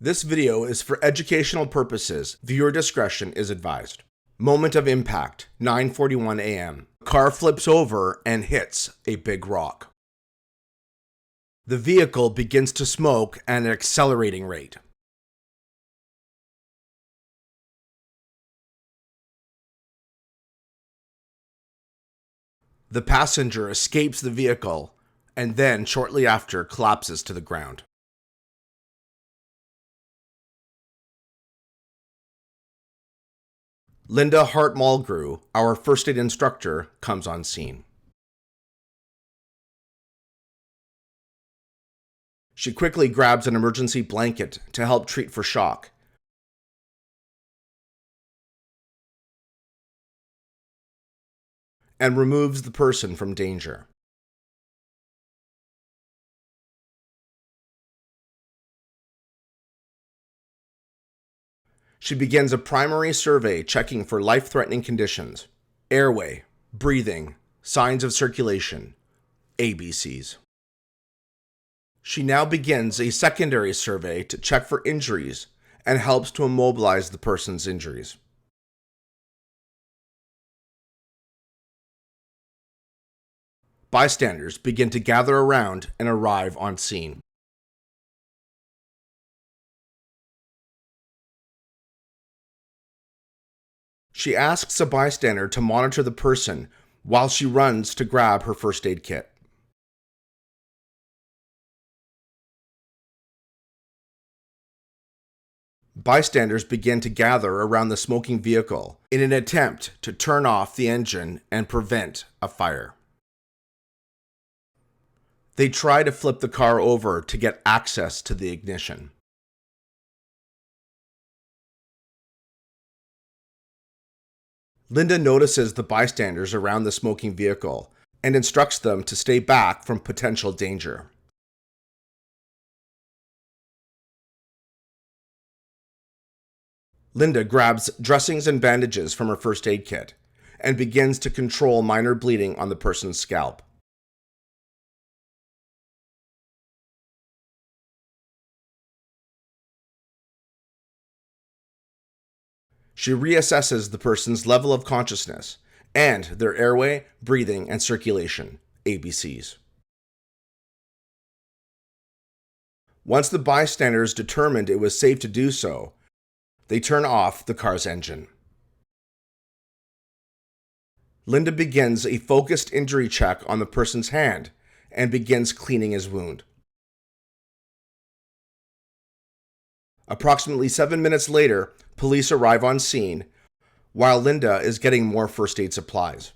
This video is for educational purposes. Viewer discretion is advised. Moment of impact, 9:41 a.m. Car flips over and hits a big rock. The vehicle begins to smoke at an accelerating rate. The passenger escapes the vehicle and then shortly after collapses to the ground. Linda Hart Mulgrew, our first aid instructor, comes on scene. She quickly grabs an emergency blanket to help treat for shock. And removes the person from danger. She begins a primary survey checking for life-threatening conditions, airway, breathing, signs of circulation, ABCs. She now begins a secondary survey to check for injuries and helps to immobilize the person's injuries. Bystanders begin to gather around and arrive on scene. She asks a bystander to monitor the person while she runs to grab her first aid kit. Bystanders begin to gather around the smoking vehicle in an attempt to turn off the engine and prevent a fire. They try to flip the car over to get access to the ignition. Linda notices the bystanders around the smoking vehicle and instructs them to stay back from potential danger. Linda grabs dressings and bandages from her first aid kit and begins to control minor bleeding on the person's scalp. She reassesses the person's level of consciousness and their airway, breathing, and circulation, ABCs. Once the bystanders determined it was safe to do so, they turn off the car's engine. Linda begins a focused injury check on the person's hand and begins cleaning his wound. Approximately 7 minutes later, police arrive on scene while Linda is getting more first aid supplies.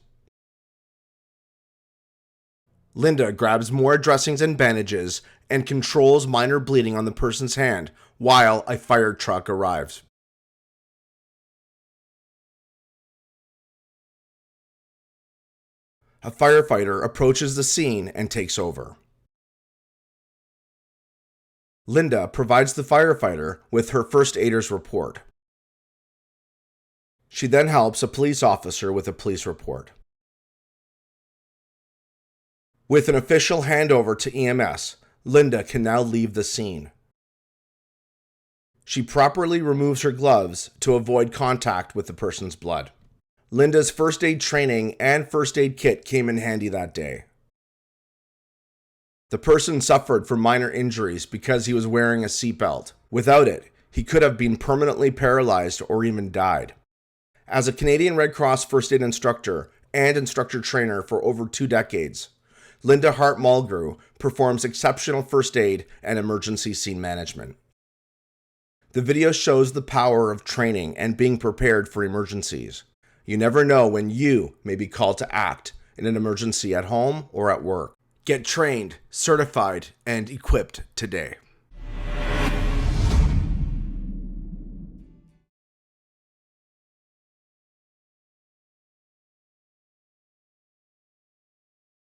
Linda grabs more dressings and bandages and controls minor bleeding on the person's hand while a fire truck arrives. A firefighter approaches the scene and takes over. Linda provides the firefighter with her first aider's report. She then helps a police officer with a police report. With an official handover to EMS, Linda can now leave the scene. She properly removes her gloves to avoid contact with the person's blood. Linda's first aid training and first aid kit came in handy that day. The person suffered from minor injuries because he was wearing a seatbelt. Without it, he could have been permanently paralyzed or even died. As a Canadian Red Cross first aid instructor and instructor trainer for over 2 decades, Linda Hart Mulgrew performs exceptional first aid and emergency scene management. The video shows the power of training and being prepared for emergencies. You never know when you may be called to act in an emergency at home or at work. Get trained, certified, and equipped today.